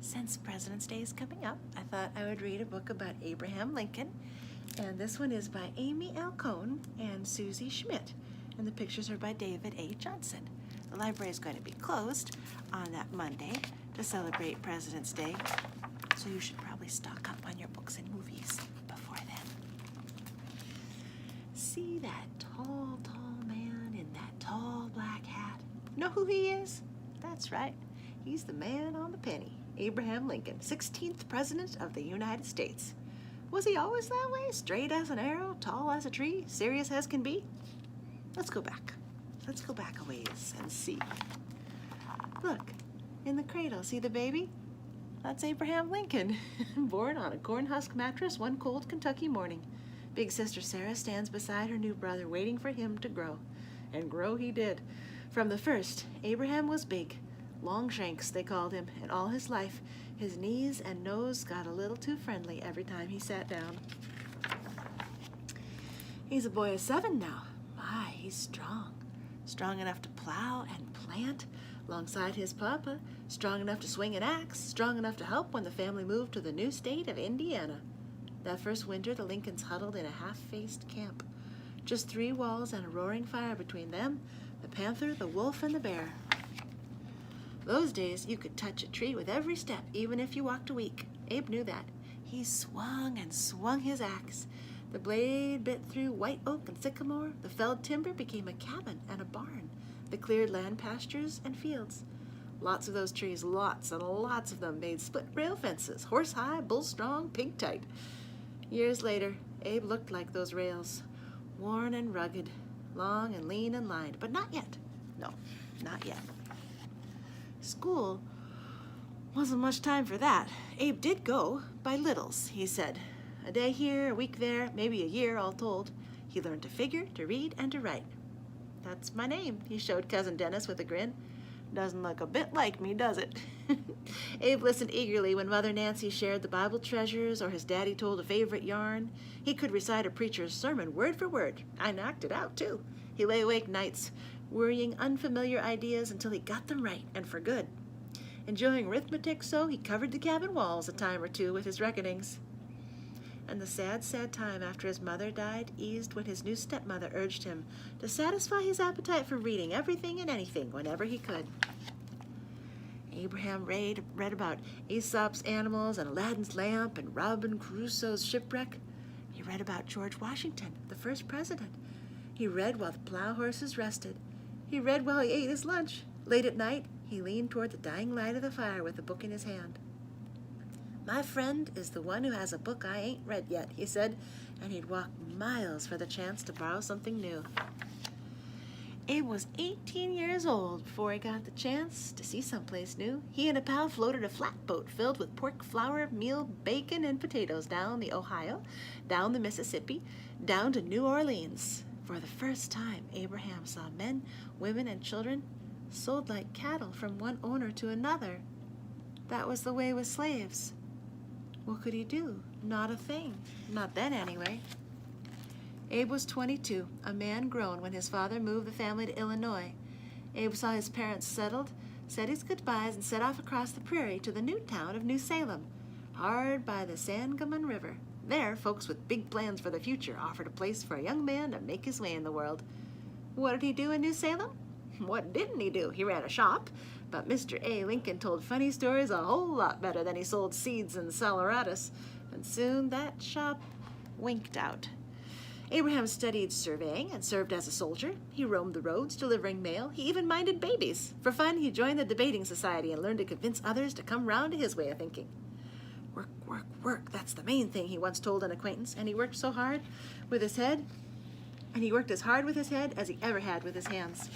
Since President's Day is coming up, I thought I would read a book about Abraham Lincoln. And this one is by Amy L. Cohn and Susie Schmidt. And the pictures are by David A. Johnson. The library is going to be closed on that Monday to celebrate President's Day. So you should probably stock up on your books and movies before then. See that tall man in that tall black hat? Know who he is? That's right. He's the man on the penny. Abraham Lincoln, 16th President of the United States. Was he always that way? Straight as an arrow, tall as a tree, serious as can be? Let's go back. Let's go back a ways and see. Look, in the cradle, see the baby? That's Abraham Lincoln, born on a corn husk mattress one cold Kentucky morning. Big sister Sarah stands beside her new brother, waiting for him to grow. And grow he did. From the first, Abraham was big. Longshanks, they called him, and all his life, his knees and nose got a little too friendly every time he sat down. He's a boy of 7 now. My, he's strong. Strong enough to plow and plant alongside his papa, strong enough to swing an axe, strong enough to help when the family moved to the new state of Indiana. That first winter, the Lincolns huddled in a half-faced camp. Just 3 walls and a roaring fire between them, the panther, the wolf, and the bear. Those days, you could touch a tree with every step, even if you walked a week. Abe knew that. He swung and swung his axe. The blade bit through white oak and sycamore. The felled timber became a cabin and a barn. The cleared land pastures and fields. Lots of those trees, lots and lots of them, made split rail fences, horse high, bull strong, pig tight. Years later, Abe looked like those rails, worn and rugged, long and lean and lined, but not yet. No, not yet. School wasn't much time for that. Abe did go by littles, he said. A day here, a week there, maybe a year all told. He learned to figure, to read, and to write. That's my name, he showed Cousin Dennis with a grin. Doesn't look a bit like me, does it? Abe listened eagerly when Mother Nancy shared the Bible treasures or his daddy told a favorite yarn. He could recite a preacher's sermon word for word. I knocked it out, too. He lay awake nights, worrying unfamiliar ideas until he got them right and for good. Enjoying arithmetic so, he covered the cabin walls a time or two with his reckonings. And the sad, sad time after his mother died eased when his new stepmother urged him to satisfy his appetite for reading everything and anything whenever he could. Abraham read about Aesop's animals and Aladdin's lamp and Robinson Crusoe's shipwreck. He read about George Washington, the first president. He read while the plow horses rested. He read while he ate his lunch. Late at night, he leaned toward the dying light of the fire with a book in his hand. My friend is the one who has a book I ain't read yet, he said, and he'd walk miles for the chance to borrow something new. Abe was 18 years old before he got the chance to see someplace new. He and a pal floated a flatboat filled with pork, flour, meal, bacon, and potatoes down the Ohio, down the Mississippi, down to New Orleans. For the first time, Abraham saw men, women, and children sold like cattle from one owner to another. That was the way with slaves. What could he do? Not a thing. Not then, anyway. Abe was 22, a man grown when his father moved the family to Illinois. Abe saw his parents settled, said his goodbyes, and set off across the prairie to the new town of New Salem, hard by the Sangamon River. There, folks with big plans for the future offered a place for a young man to make his way in the world. What did he do in New Salem? What didn't he do? He ran a shop, but Mr. A. Lincoln told funny stories a whole lot better than he sold seeds and saleratus, and soon that shop winked out. Abraham studied surveying and served as a soldier. He roamed the roads, delivering mail. He even minded babies. For fun, he joined the debating society and learned to convince others to come round to his way of thinking. Work, work, work, that's the main thing, he once told an acquaintance, and he worked so hard with his head, and he worked as hard with his head as he ever had with his hands.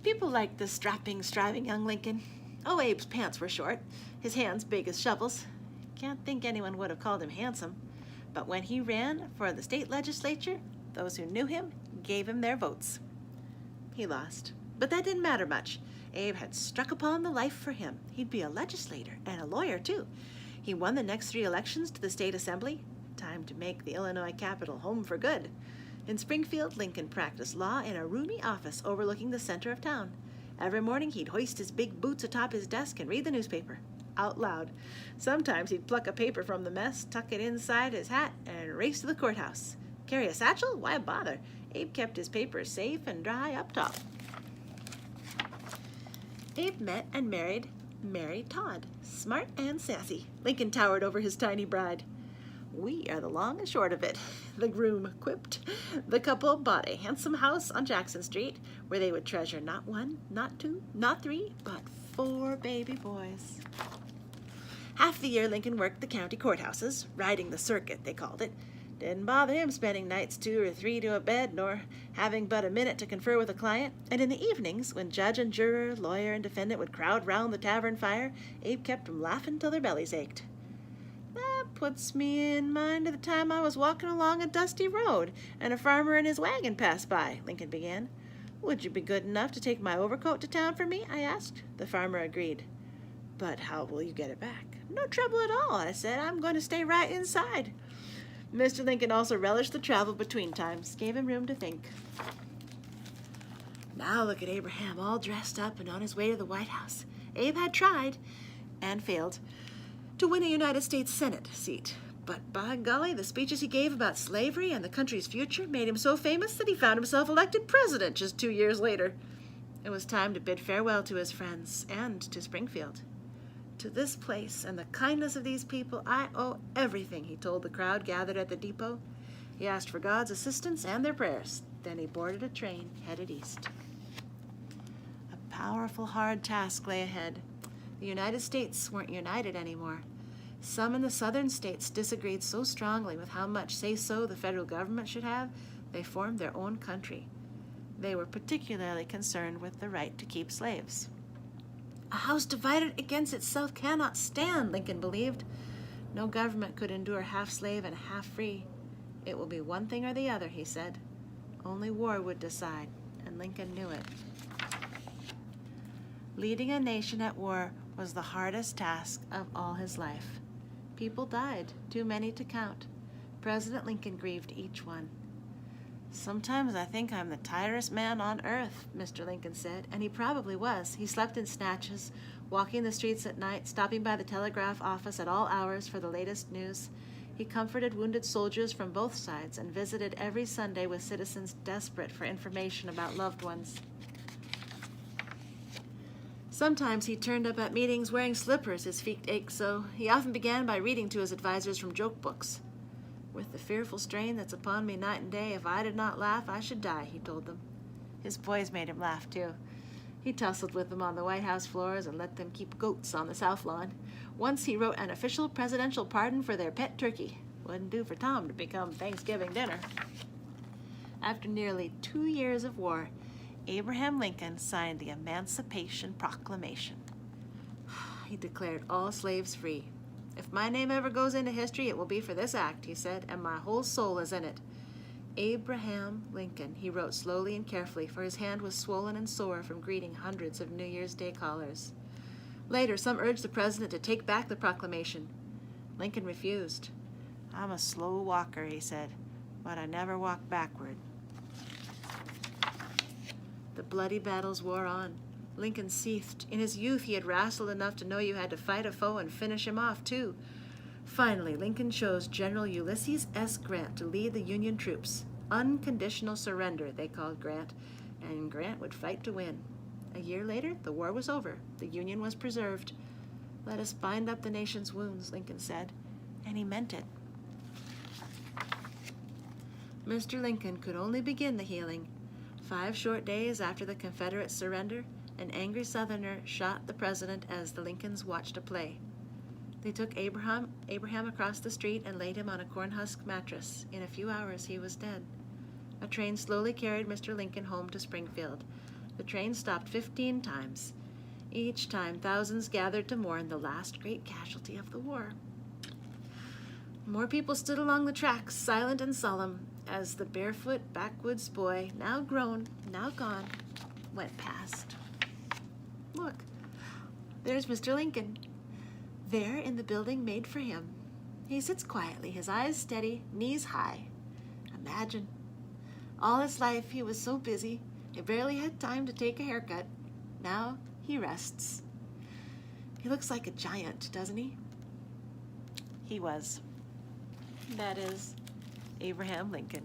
People liked the strapping, striving young Lincoln. Oh, Abe's pants were short, his hands big as shovels. Can't think anyone would have called him handsome. But when he ran for the state legislature, those who knew him gave him their votes. He lost, but that didn't matter much. Abe had struck upon the life for him. He'd be a legislator and a lawyer, too. He won the next 3 elections to the state assembly. Time to make the Illinois capital home for good. In Springfield, Lincoln practiced law in a roomy office overlooking the center of town. Every morning he'd hoist his big boots atop his desk and read the newspaper, out loud. Sometimes he'd pluck a paper from the mess, tuck it inside his hat, and race to the courthouse. Carry a satchel? Why bother? Abe kept his papers safe and dry up top. Abe met and married Mary Todd, smart and sassy. Lincoln towered over his tiny bride. "We are the long and short of it," the groom quipped. The couple bought a handsome house on Jackson Street, where they would treasure not one, not two, not three, but 4 baby boys. Half the year Lincoln worked the county courthouses, riding the circuit, they called it. Didn't bother him spending nights 2 or 3 to a bed, nor having but a minute to confer with a client. And in the evenings, when judge and juror, lawyer and defendant would crowd round the tavern fire, Abe kept them laughing till their bellies ached. "That puts me in mind of the time I was walking along a dusty road, and a farmer and his wagon passed by," Lincoln began. "Would you be good enough to take my overcoat to town for me?" I asked. The farmer agreed. "But how will you get it back?" "No trouble at all," I said. "I'm going to stay right inside." Mr. Lincoln also relished the travel between times, gave him room to think. Now look at Abraham all dressed up and on his way to the White House. Abe had tried, and failed, to win a United States Senate seat. But by golly, the speeches he gave about slavery and the country's future made him so famous that he found himself elected president just 2 years later. It was time to bid farewell to his friends and to Springfield. "To this place and the kindness of these people I owe everything," he told the crowd gathered at the depot. He asked for God's assistance and their prayers. Then he boarded a train headed east. A powerful, hard task lay ahead. The United States weren't united anymore. Some in the southern states disagreed so strongly with how much say-so the federal government should have, they formed their own country. They were particularly concerned with the right to keep slaves. A house divided against itself cannot stand, Lincoln believed. No government could endure half slave and half free. It will be one thing or the other, he said. Only war would decide, and Lincoln knew it. Leading a nation at war was the hardest task of all his life. People died, too many to count. President Lincoln grieved each one. "Sometimes I think I'm the tiredest man on earth," Mr. Lincoln said, and he probably was. He slept in snatches, walking the streets at night, stopping by the telegraph office at all hours for the latest news. He comforted wounded soldiers from both sides and visited every Sunday with citizens desperate for information about loved ones. Sometimes he turned up at meetings wearing slippers, his feet ached so. He often began by reading to his advisors from joke books. "With the fearful strain that's upon me night and day, if I did not laugh, I should die," he told them. His boys made him laugh, too. He tussled with them on the White House floors and let them keep goats on the South Lawn. Once he wrote an official presidential pardon for their pet turkey. Wouldn't do for Tom to become Thanksgiving dinner. After nearly 2 years of war, Abraham Lincoln signed the Emancipation Proclamation. He declared all slaves free. "If my name ever goes into history, it will be for this act," he said, "and my whole soul is in it. Abraham Lincoln," he wrote slowly and carefully, for his hand was swollen and sore from greeting hundreds of New Year's Day callers. Later, some urged the president to take back the proclamation. Lincoln refused. "I'm a slow walker," he said, "but I never walk backward." The bloody battles wore on. Lincoln seethed. In his youth, he had wrestled enough to know you had to fight a foe and finish him off, too. Finally, Lincoln chose General Ulysses S. Grant to lead the Union troops. Unconditional surrender, they called Grant, and Grant would fight to win. A year later, the war was over. The Union was preserved. "Let us bind up the nation's wounds," Lincoln said, and he meant it. Mr. Lincoln could only begin the healing. 5 short days after the Confederate surrender, an angry Southerner shot the president as the Lincolns watched a play. They took Abraham across the street and laid him on a cornhusk mattress. In a few hours, he was dead. A train slowly carried Mr. Lincoln home to Springfield. The train stopped 15 times. Each time, thousands gathered to mourn the last great casualty of the war. More people stood along the tracks, silent and solemn, as the barefoot backwoods boy, now grown, now gone, went past. Look, there's Mr. Lincoln, there in the building made for him. He sits quietly, his eyes steady, knees high. Imagine. All his life he was so busy, he barely had time to take a haircut. Now he rests. He looks like a giant, doesn't he? He was. That is Abraham Lincoln.